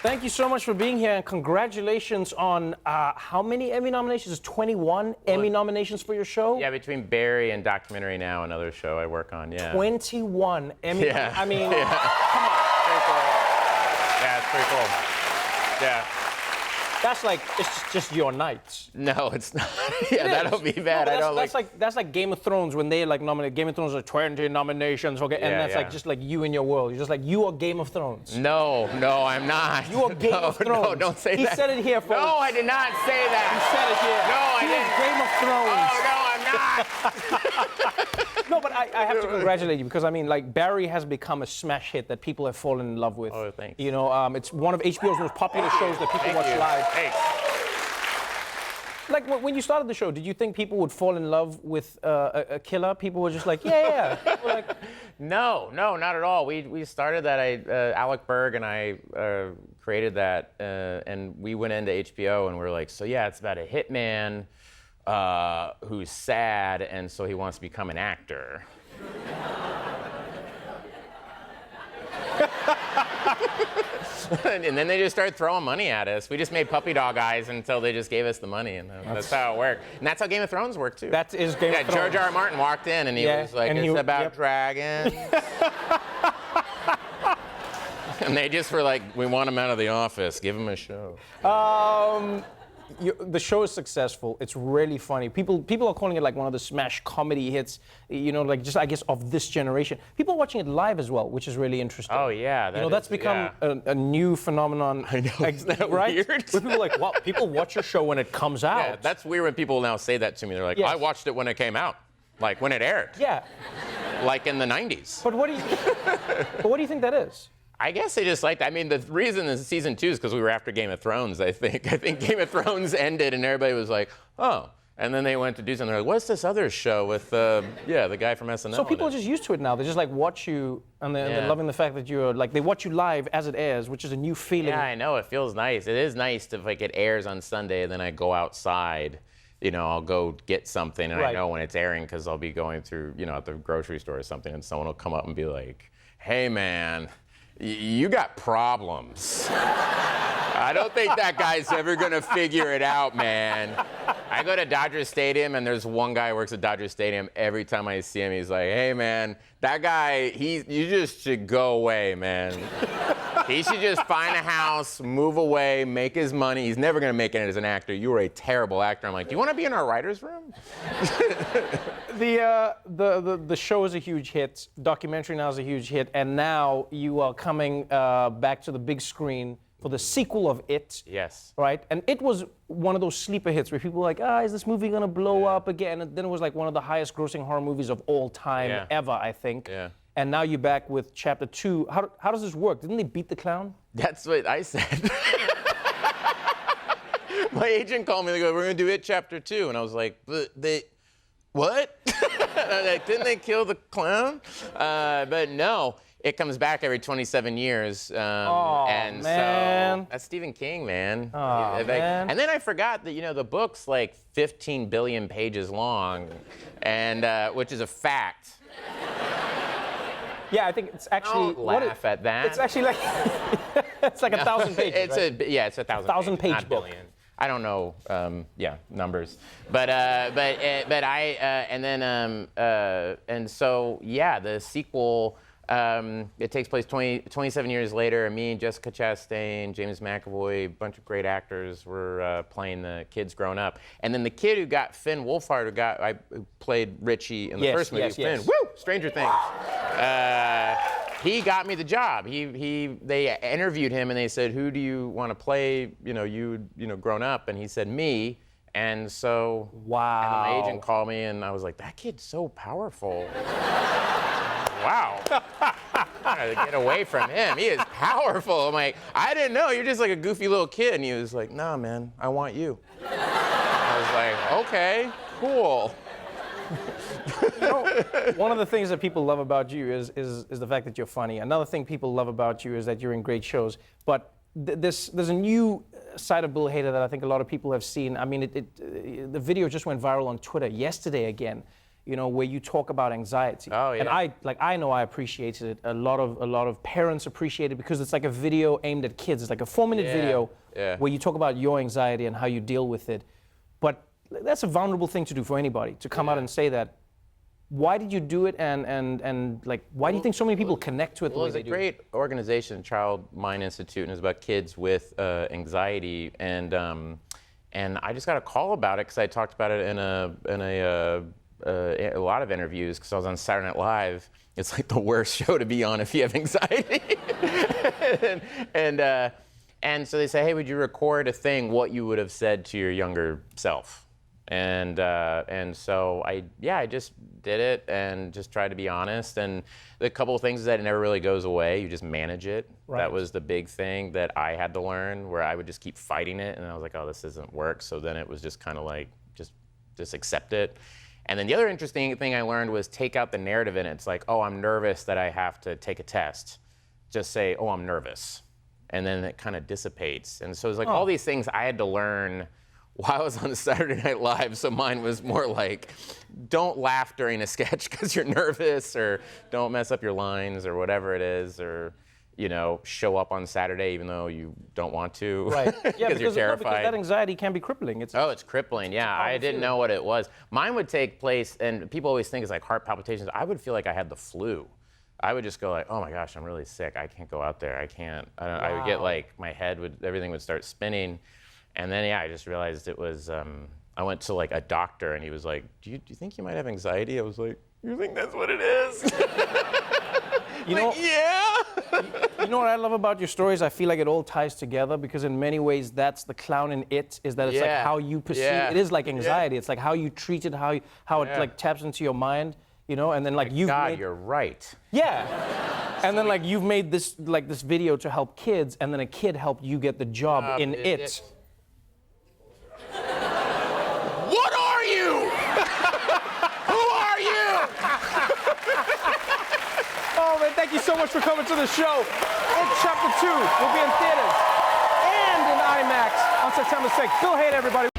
Thank you so much for being here, and congratulations on how many Emmy nominations? 21 Emmy nominations for your show? Yeah, between Barry and Documentary Now, another show I work on, yeah. 21 Emmy. Yeah. I mean, yeah. Come on. Pretty cool. Yeah, it's pretty cool. Yeah. That's like, it's just your nights. No, it's not. Yeah, that'll be bad. No, that's like Game of Thrones when they like nominate. Game of Thrones are 20 nominations, okay? And that's like just like you in your world. You're just like, you are Game of Thrones. No, I'm not. You are Game of Thrones. No, don't say that. He said it here, folks. No, I did not say that. He said it here. No, I didn't. Game of Thrones. Oh, no, I'm not. No, but I have to congratulate you because I mean, like Barry has become a smash hit that people have fallen in love with. Oh, thanks. You know, it's one of HBO's most popular shows that people watch live. Thanks. Like when you started the show, did you think people would fall in love with a killer? People were just like, yeah. Like, No, not at all. We started that. Alec Berg and I created that, and we went into HBO and we were like, so yeah, it's about a hitman who's sad, and so he wants to become an actor. And then they just started throwing money at us. We just made puppy dog eyes until they just gave us the money, and that's how it worked. And that's how Game of Thrones worked too. That is Game of Thrones. George R. R. Martin walked in and he was like, "It's about dragons." And they just were like, "We want him out of the office. Give him a show." The show is successful. It's really funny. People are calling it like one of the smash comedy hits, you know, like just I guess of this generation. People are watching it live as well, which is really interesting. Oh yeah, that's become a new phenomenon. I know, isn't that right? weird? Where people are like, wow, people watch your show when it comes out. Yeah, that's weird when people now say that to me. They're like, I watched it when it came out, like when it aired. Yeah. Like in the 90s. But what do you think that is? I guess they just liked it. I mean, the reason this season 2 is because we were after Game of Thrones, I think. I think Game of Thrones ended and everybody was like, oh. And then they went to do something. They're like, what's this other show with, the guy from SNL? So people are just used to it now. They just like watch you and they're loving the fact that you're like, they watch you live as it airs, which is a new feeling. Yeah, I know. It feels nice. It is nice if like it airs on Sunday and then I go outside. You know, I'll go get something and I know when it's airing because I'll be going through, at the grocery store or something and someone will come up and be like, hey man, you got problems. I don't think that guy's ever gonna figure it out, man. I go to Dodger Stadium and there's one guy who works at Dodger Stadium. Every time I see him, he's like, hey man, that guy, you just should go away, man. He should just find a house, move away, make his money. He's never gonna make it as an actor. You were a terrible actor. I'm like, do you wanna be in our writer's room? The show is a huge hit. Documentary Now is a huge hit, and now you are coming back to the big screen for the sequel of It. Yes. Right? And It was one of those sleeper hits where people were like, is this movie gonna blow up again? And then it was like one of the highest grossing horror movies of all time ever, I think. Yeah. And now you're back with Chapter 2. How does this work? Didn't they beat the clown? That's what I said. My agent called me, they go, we're gonna do It Chapter 2. And I was like, but what? Like, didn't they kill the clown? But no, it comes back every 27 years. Man. So that's Stephen King, man. Man. And then I forgot that, the book's like 15 billion pages long, and which is a fact. Yeah, I think it's actually. Don't laugh at that. It's actually like it's like 1,000 pages. It's right? it's 1,000 page not book. Billion. I don't know, numbers, but the sequel. It takes place 27 years later, and me, Jessica Chastain, James McAvoy, a bunch of great actors were playing the kids growing up. And then the kid who got Finn Wolfhard, who played Richie in the first movie, Finn, Stranger Things. He got me the job. They interviewed him and they said, who do you want to play, grown up? And he said, me. And so, wow. And then my agent called me and I was like, that kid's so powerful. Wow. I gotta get away from him. He is powerful. I'm like, I didn't know. You're just like a goofy little kid. And he was like, nah, man, I want you. I was like, okay, cool. One of the things that people love about you is the fact that you're funny. Another thing people love about you is that you're in great shows. But there's a new side of Bill Hader that I think a lot of people have seen. I mean, the video just went viral on Twitter yesterday again. where you talk about anxiety. Oh, yeah. And I know I appreciated it. A lot of parents appreciate it because it's like a video aimed at kids. It's like a 4-minute video where you talk about your anxiety and how you deal with it. But that's a vulnerable thing to do for anybody, to come out and say that. Why did you do it, and like, why do you think so many people connect to it the way they do? Well, it's a great organization, Child Mind Institute, and it's about kids with anxiety. And I just got a call about it because I talked about it in a lot of interviews because I was on Saturday Night Live. It's like the worst show to be on if you have anxiety. and so they say, hey, would you record a thing what you would have said to your younger self? And so I just did it and just tried to be honest. And the couple of things is that it never really goes away. You just manage it. Right. That was the big thing that I had to learn, where I would just keep fighting it. And I was like, oh, this doesn't work. So then it was just kind of like, just accept it. And then the other interesting thing I learned was take out the narrative in it. It's like, oh, I'm nervous that I have to take a test. Just say, oh, I'm nervous. And then it kind of dissipates. And so it's like all these things I had to learn while I was on Saturday Night Live. So mine was more like, don't laugh during a sketch because you're nervous, or don't mess up your lines, or whatever it is, or show up on Saturday even though you don't want to. Right. Yeah, because you're terrified. Because that anxiety can be crippling. It's crippling. Yeah, I didn't know what it was. Mine would take place, and people always think it's like heart palpitations. I would feel like I had the flu. I would just go like, oh my gosh, I'm really sick. I can't go out there. I can't. I would get like, my head everything would start spinning. And then, I just realized it was, I went to like a doctor and he was like, do you think you might have anxiety? I was like, you think that's what it is? Yeah. You know what I love about your stories? I feel like it all ties together because in many ways that's the clown in it, is that it's like how you perceive it. It is like anxiety. It's like how you treat it, how it like taps into your mind, and then like you're right. Yeah. And then like you've made this video to help kids, and then a kid helped you get the job in it. What are you? Who are you? Oh man, thank you so much for coming to the show. It's Chapter 2 will be in theaters and in IMAX on September 6th. Bill Hader, everybody.